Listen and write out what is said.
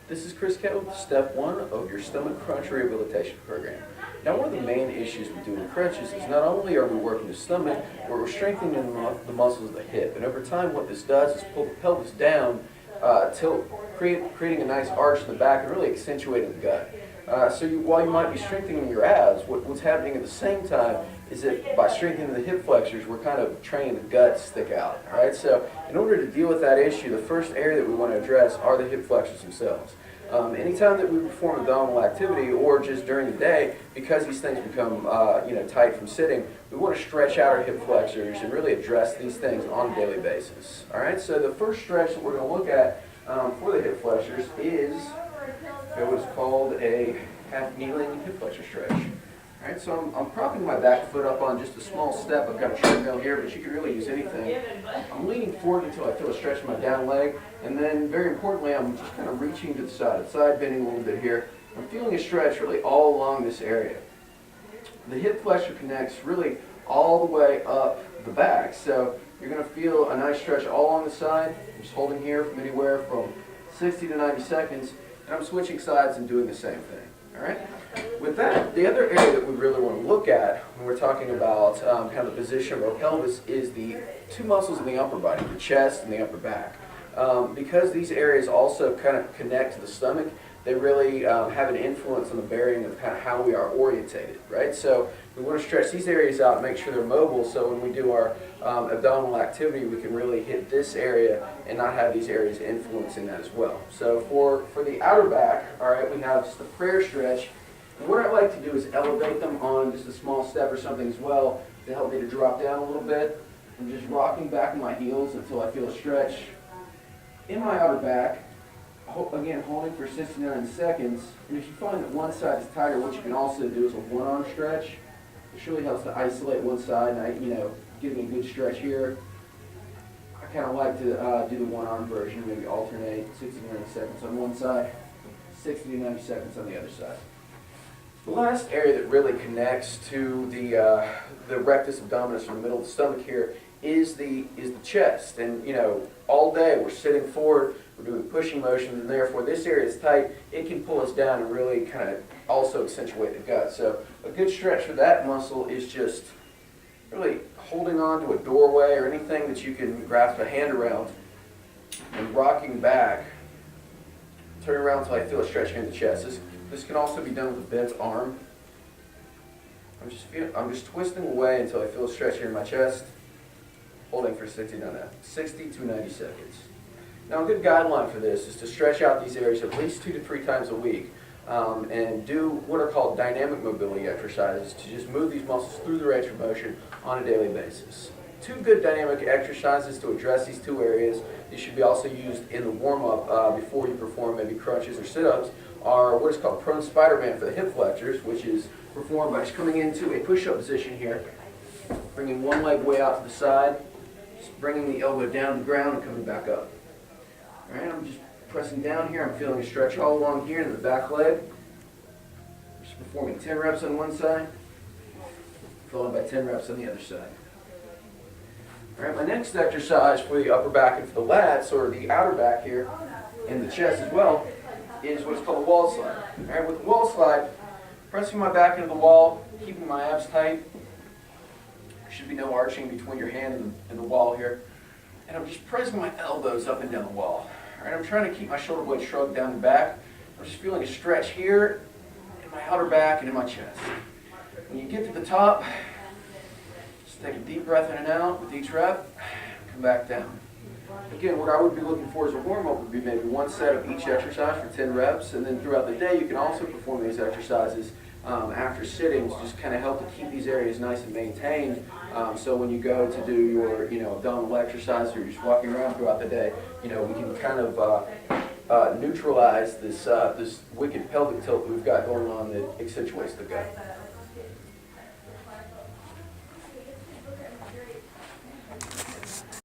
This is Chris Kettle with step 1 of your stomach crunch rehabilitation program. Now, one of the main issues with doing crunches is not only are we working the stomach, but we're strengthening the muscles of the hip. And over time, what this does is pull the pelvis down, creating a nice arch in the back and really accentuating the gut. While you might be strengthening your abs, what's happening at the same time is that by strengthening the hip flexors, we're kind of training the gut to stick out. All right. So in order to deal with that issue, the first area that we want to address are the hip flexors themselves. Anytime that we perform abdominal activity or just during the day, because these things become tight from sitting, we want to stretch out our hip flexors and really address these things on a daily basis. All right. So the first stretch that we're going to look at for the hip flexors is what is called a half kneeling hip flexor stretch. All right, so I'm propping my back foot up on just a small step. I've got a treadmill here, but you can really use anything. I'm leaning forward until I feel a stretch in my down leg, and then very importantly, I'm just kind of reaching to the side bending a little bit here. I'm feeling a stretch really all along this area. The hip flexor connects really all the way up the back, so you're going to feel a nice stretch all along the side. I'm just holding here from anywhere from 60 to 90 seconds, and I'm switching sides and doing the same thing. All right. With that, the other area that we really want to look at when we're talking about kind of the position of our pelvis is the two muscles in the upper body, the chest and the upper back. Because these areas also kind of connect to the stomach, they really have an influence on the bearing of kind of how we are orientated, right? So we want to stretch these areas out and make sure they're mobile, so when we do our abdominal activity, we can really hit this area and not have these areas influencing that as well. So for the outer back, all right, we have just a prayer stretch. And what I like to do is elevate them on just a small step or something as well to help me to drop down a little bit. I'm just rocking back in my heels until I feel a stretch in my outer back. Again, holding for 69 seconds. And if you find that one side is tighter, what you can also do is a one-arm stretch. This really helps to isolate one side, and getting a good stretch here. I kind of like to do the one-arm version, maybe alternate 60 to 90 seconds on one side, 60 to 90 seconds on the other side. The last area that really connects to the rectus abdominis, or the middle of the stomach here, is the chest. And all day we're sitting forward, we're doing pushing motions, and therefore this area is tight. It can pull us down and really kind of also accentuate the gut. So a good stretch for that muscle is just really holding on to a doorway or anything that you can grasp a hand around and rocking back. Turn around until I feel a stretch here in the chest. This can also be done with a bent arm. I'm just twisting away until I feel a stretch here in my chest, holding for 60 to 90 seconds. Now, a good guideline for this is to stretch out these areas at least 2 to 3 times a week and do what are called dynamic mobility exercises to just move these muscles through the range of motion on a daily basis. 2 good dynamic exercises to address these 2 areas. These should be also used in the warm-up before you perform maybe crunches or sit-ups, are what is called prone Spider-Man for the hip flexors, which is performed by just coming into a push-up position here, bringing one leg way out to the side, just bringing the elbow down to the ground and coming back up. All right, I'm just pressing down here. I'm feeling a stretch all along here in the back leg. Just performing 10 reps on one side, followed by 10 reps on the other side. All right, my next exercise for the upper back and for the lats, or the outer back here, and the chest as well, is what's called a wall slide. All right, with the wall slide, pressing my back into the wall, keeping my abs tight. There should be no arching between your hand and the wall here. And I'm just pressing my elbows up and down the wall. All right, I'm trying to keep my shoulder blades shrugged down the back. I'm just feeling a stretch here in my outer back and in my chest. When you get to the top, just take a deep breath in and out with each rep. Come back down. Again, what I would be looking for as a warm-up would be maybe one set of each exercise for 10 reps, and then throughout the day you can also perform these exercises after sittings, just kind of help to keep these areas nice and maintained. So when you go to do your abdominal exercise, or you're just walking around throughout the day, we can kind of neutralize this wicked pelvic tilt that we've got going on that accentuates the gut.